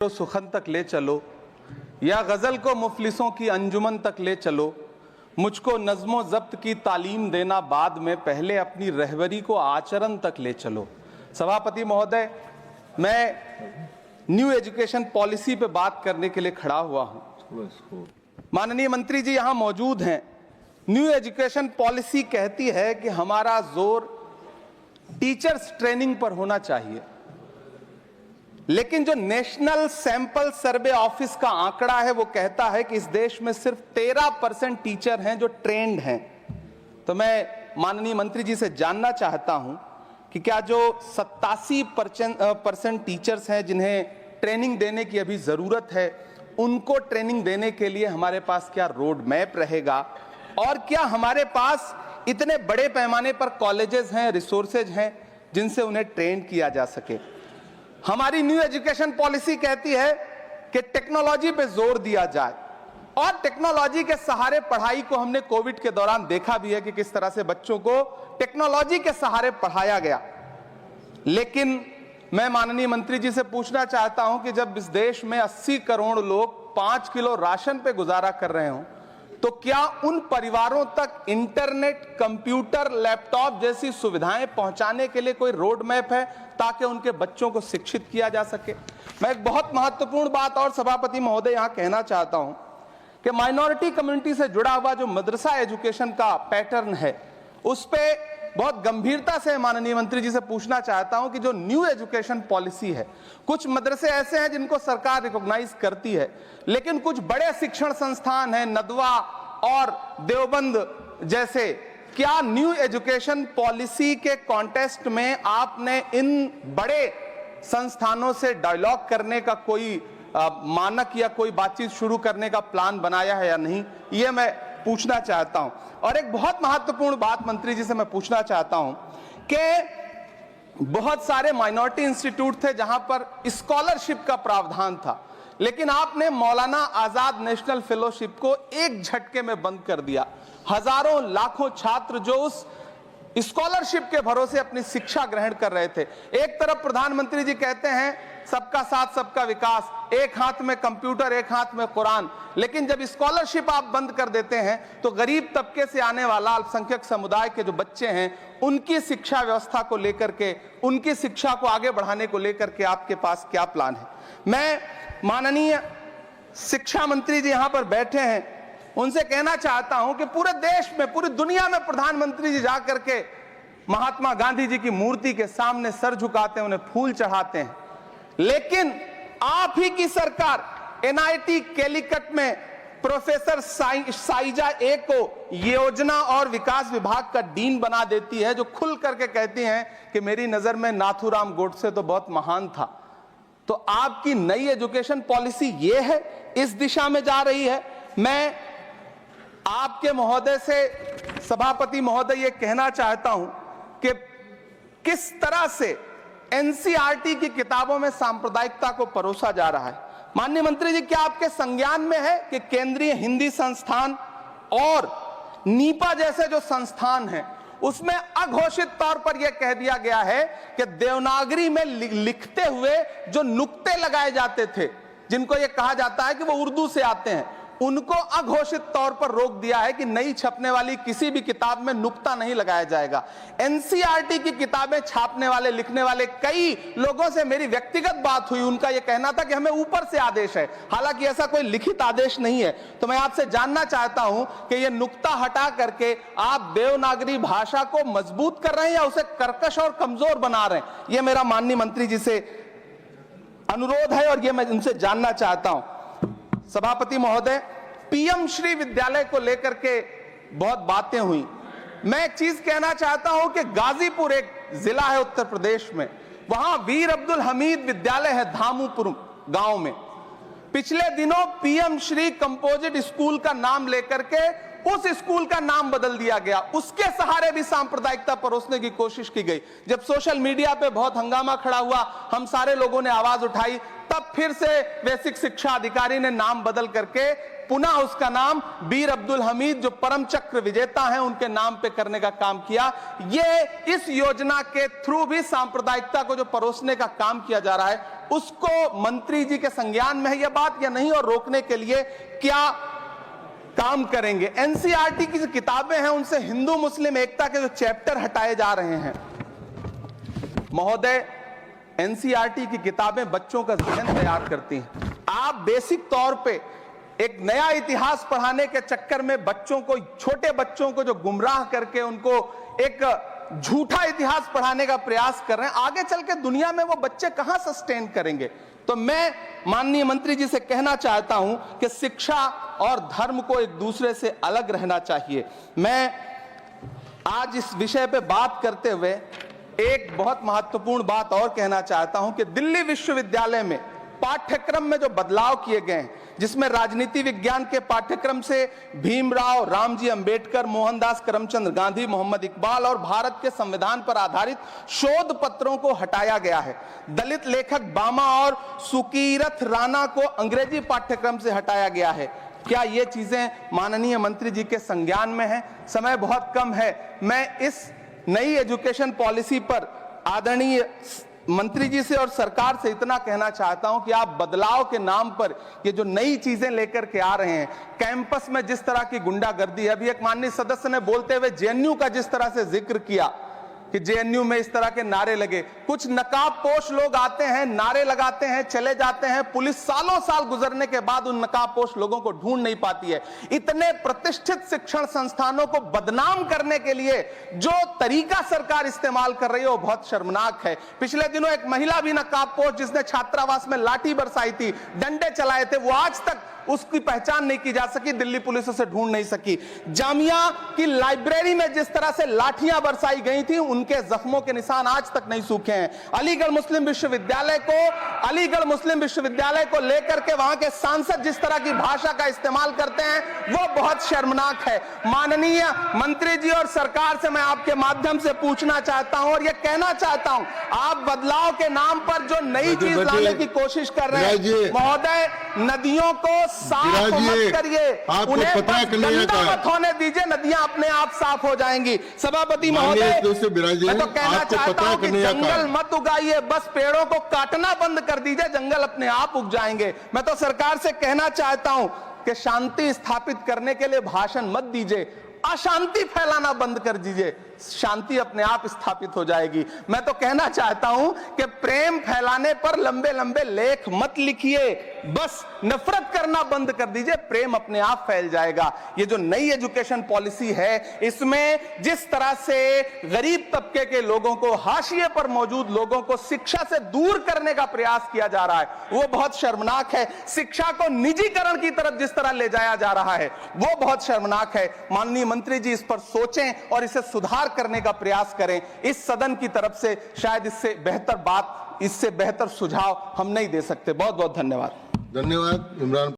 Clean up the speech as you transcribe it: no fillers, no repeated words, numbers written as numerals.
सुखन तक ले चलो या गज़ल को मुफलिसों की अंजुमन तक ले चलो, मुझको नज़्मो ज़ब्त की तालीम देना बाद में, पहले अपनी रहबरी को आचरण तक ले चलो। सभापति महोदय, मैं न्यू एजुकेशन पॉलिसी पे बात करने के लिए खड़ा हुआ हूँ। माननीय मंत्री जी यहाँ मौजूद हैं। न्यू एजुकेशन पॉलिसी कहती है कि हमारा जोर टीचर्स ट्रेनिंग पर होना चाहिए, लेकिन जो नेशनल सैंपल सर्वे ऑफिस का आंकड़ा है वो कहता है कि इस देश में सिर्फ 13% टीचर हैं जो ट्रेंड हैं। तो मैं माननीय मंत्री जी से जानना चाहता हूं कि क्या जो 87% टीचर्स हैं जिन्हें ट्रेनिंग देने की अभी जरूरत है, उनको ट्रेनिंग देने के लिए हमारे पास क्या रोड मैप रहेगा, और क्या हमारे पास इतने बड़े पैमाने पर कॉलेजेस हैं, रिसोर्सेज हैं जिनसे उन्हें ट्रेन किया जा सके। हमारी न्यू एजुकेशन पॉलिसी कहती है कि टेक्नोलॉजी पे जोर दिया जाए, और टेक्नोलॉजी के सहारे पढ़ाई को हमने कोविड के दौरान देखा भी है कि किस तरह से बच्चों को टेक्नोलॉजी के सहारे पढ़ाया गया। लेकिन मैं माननीय मंत्री जी से पूछना चाहता हूं कि जब इस देश में 80 करोड़ लोग 5 किलो राशन पे गुजारा कर रहे हों, तो क्या उन परिवारों तक इंटरनेट, कंप्यूटर, लैपटॉप जैसी सुविधाएं पहुंचाने के लिए कोई रोड मैप है ताकि उनके बच्चों को शिक्षित किया जा सके? मैं एक बहुत महत्वपूर्ण बात और सभापति महोदय यहां कहना चाहता हूं कि माइनॉरिटी कम्युनिटी से जुड़ा हुआ जो मदरसा एजुकेशन का पैटर्न है, उस पे बहुत गंभीरता से माननीय मंत्री जी से पूछना चाहता हूं कि जो न्यू एजुकेशन पॉलिसी है, कुछ मदरसे ऐसे हैं जिनको सरकार रिकॉग्नाइज करती है, लेकिन कुछ बड़े शिक्षण संस्थान हैं, नदवा और देवबंद जैसे, क्या न्यू एजुकेशन पॉलिसी के कॉन्टेस्ट में आपने इन बड़े संस्थानों से डायलॉग करने का कोई मानक या कोई बातचीत शुरू करने का प्लान बनाया है या नहीं, ये मैं पूछना चाहता हूं। और एक बहुत महत्वपूर्ण बात मंत्री जी से मैं पूछना चाहता हूं कि बहुत सारे माइनॉरिटी इंस्टीट्यूट थे जहां पर स्कॉलरशिप का प्रावधान था, लेकिन आपने मौलाना आजाद नेशनल फेलोशिप को एक झटके में बंद कर दिया। हजारों लाखों छात्र जो उस स्कॉलरशिप के भरोसे अपनी शिक्षा ग्रहण कर रहे थे। एक तरफ प्रधानमंत्री जी कहते हैं सबका साथ सबका विकास, एक हाथ में कंप्यूटर एक हाथ में कुरान, लेकिन जब स्कॉलरशिप आप बंद कर देते हैं तो गरीब तबके से आने वाला अल्पसंख्यक समुदाय के जो बच्चे हैं, उनकी शिक्षा व्यवस्था को लेकर के, उनकी शिक्षा को आगे बढ़ाने को लेकर के आपके पास क्या प्लान है? मैं माननीय शिक्षा मंत्री जी यहां पर बैठे हैं, उनसे कहना चाहता हूं कि पूरे देश में, पूरी दुनिया में प्रधानमंत्री जी जाकर के महात्मा गांधी जी की मूर्ति के सामने सर झुकाते हैं, उन्हें फूल चढ़ाते हैं, लेकिन आप ही की सरकार NIT कैलिकट में प्रोफेसर साइजा ए को योजना और विकास विभाग का डीन बना देती है, जो खुल करके कहती हैं कि मेरी नजर में नाथूराम गोडसे तो बहुत महान था। तो आपकी नई एजुकेशन पॉलिसी ये है, इस दिशा में जा रही है। मैं आपके महोदय से, सभापति महोदय, ये कहना चाहता हूं कि किस तरह से NCERT की किताबों में सांप्रदायिकता को परोसा जा रहा है। माननीय मंत्री जी, क्या आपके संज्ञान में है कि केंद्रीय हिंदी संस्थान और नीपा जैसे जो संस्थान हैं, उसमें अघोषित तौर पर यह कह दिया गया है कि देवनागरी में लिखते हुए जो नुक्ते लगाए जाते थे, जिनको यह कहा जाता है कि वो उर्दू से आते हैं, उनको अघोषित तौर पर रोक दिया है कि नई छपने वाली किसी भी किताब में नुक्ता नहीं लगाया जाएगा। NCERT की किताबें छापने वाले, लिखने वाले कई लोगों से मेरी व्यक्तिगत बात हुई, उनका यह कहना था कि हमें ऊपर से आदेश है, हालांकि ऐसा कोई लिखित आदेश नहीं है। तो मैं आपसे जानना चाहता हूं कि यह नुक्ता हटा करके आप देवनागरी भाषा को मजबूत कर रहे हैं या उसे कर्कश और कमजोर बना रहे हैं? यह मेरा माननीय मंत्री जी से अनुरोध है और यह मैं उनसे जानना चाहता हूं। सभापति महोदय, PM श्री विद्यालय को लेकर के बहुत बातें हुई। मैं एक चीज कहना चाहता हूं कि गाजीपुर एक जिला है उत्तर प्रदेश में, वहां वीर अब्दुल हमीद विद्यालय है धामूपुर गांव में। पिछले दिनों PM श्री कंपोजिट स्कूल का नाम लेकर के उस स्कूल का नाम बदल दिया गया, उसके सहारे भी सांप्रदायिकता परोसने की कोशिश की गई। जब सोशल मीडिया पे बहुत हंगामा खड़ा हुआ, हम सारे लोगों ने आवाज उठाई, तब फिर से बेसिक शिक्षा अधिकारी ने नाम बदल करके पुनः उसका नाम वीर अब्दुल हमीद, जो परम चक्र विजेता हैं, उनके नाम पे करने का काम किया। ये इस योजना के थ्रू भी सांप्रदायिकता को जो परोसने का काम किया जा रहा है, उसको मंत्री जी के संज्ञान में है यह बात या नहीं, और रोकने के लिए क्या काम करेंगे। एनसीईआरटी की जो किताबें हैं उनसे हिंदू मुस्लिम एकता के जो चैप्टर हटाए जा रहे हैं। महोदय, एनसीईआरटी की किताबें बच्चों का ज़हन तैयार करती हैं। आप बेसिक तौर पे एक नया इतिहास पढ़ाने के चक्कर में बच्चों को, छोटे बच्चों को जो गुमराह करके उनको एक झूठा इतिहास पढ़ाने का प्रयास कर रहे हैं, आगे चल के दुनिया में वो बच्चे कहां सस्टेन करेंगे। तो मैं माननीय मंत्री जी से कहना चाहता हूं कि शिक्षा और धर्म को एक दूसरे से अलग रहना चाहिए। मैं आज इस विषय पे बात करते हुए एक बहुत महत्वपूर्ण बात और कहना चाहता हूं कि दिल्ली विश्वविद्यालय में पाठ्यक्रम में जो बदलाव किए गए हैं, जिसमें राजनीति विज्ञान के पाठ्यक्रम से भीमराव, रामजी अंबेडकर, मोहनदास करमचंद गांधी, मोहम्मद इकबाल और भारत के संविधान पर आधारित शोध पत्रों को हटाया गया है। दलित लेखक बामा और सुकीरथ राणा को अंग्रेजी पाठ्यक्रम से हटाया गया है। क्या ये चीजें माननीय मंत्री जी के संज्ञान में है? समय बहुत कम है। मैं इस नई एजुकेशन पॉलिसी पर आदरणीय मंत्री जी से और सरकार से इतना कहना चाहता हूं कि आप बदलाव के नाम पर ये जो नई चीजें लेकर के आ रहे हैं, कैंपस में जिस तरह की गुंडागर्दी है, अभी एक माननीय सदस्य ने बोलते हुए जेएनयू का जिस तरह से जिक्र किया कि जेएनयू में इस तरह के नारे लगे, कुछ नकाबपोश लोग आते हैं, नारे लगाते हैं, चले जाते हैं, पुलिस सालों साल गुजरने के बाद उन नकाबपोश लोगों को ढूंढ नहीं पाती है। इतने प्रतिष्ठित शिक्षण संस्थानों को बदनाम करने के लिए जो तरीका सरकार इस्तेमाल कर रही है वो बहुत शर्मनाक है। पिछले दिनों एक महिला भी नकाबपोश जिसने छात्रावास में लाठी बरसाई थी, डंडे चलाए थे, वो आज तक उसकी पहचान नहीं की जा सकी, दिल्ली पुलिस उसे ढूंढ नहीं सकी। जामिया की लाइब्रेरी में जिस तरह से लाठियां बरसाई गई थी, उनके जख्मों के निशान आज तक नहीं सूखे हैं। अलीगढ़ मुस्लिम विश्वविद्यालय को लेकर के वहां के सांसद जिस तरह की भाषा का इस्तेमाल करते हैं वो बहुत शर्मनाक है। माननीय मंत्री जी और सरकार से मैं आपके माध्यम से पूछना चाहता हूं और यह कहना चाहता हूं, आप बदलाव के नाम पर जो नई चीज लाने की कोशिश कर रहे हैं, महोदय, नदियों को साफ मत करिए, उन्हें गंदा मत होने दीजिए, नदियां अपने आप साफ हो जाएंगी। सभापति महोदय, मैं तो कहना चाहता हूं कि जंगल मत उगाइए, बस पेड़ों को काटना बंद कर दीजिए, जंगल अपने आप उग जाएंगे। मैं तो सरकार से कहना चाहता हूं कि शांति स्थापित करने के लिए भाषण मत दीजिए, अशांति फैलाना बंद कर दीजिए, शांति अपने आप स्थापित हो जाएगी। मैं तो कहना चाहता हूं कि प्रेम फैलाने पर लंबे लंबे लेख मत लिखिए, बस नफरत करना बंद कर दीजिए, प्रेम अपने आप फैल जाएगा। ये जो नई एजुकेशन पॉलिसी है, इसमें जिस तरह से गरीब तबके के लोगों को, हाशिए पर मौजूद लोगों को शिक्षा से दूर करने का प्रयास किया जा रहा है, वो बहुत शर्मनाक है। शिक्षा को निजीकरण की तरफ जिस तरह ले जाया जा रहा है, वो बहुत शर्मनाक है। माननीय मंत्री जी इस पर सोचें और इसे सुधार करने का प्रयास करें। इस सदन की तरफ से शायद इससे बेहतर बात, इससे बेहतर सुझाव हम नहीं दे सकते। बहुत बहुत धन्यवाद। धन्यवाद इमरान।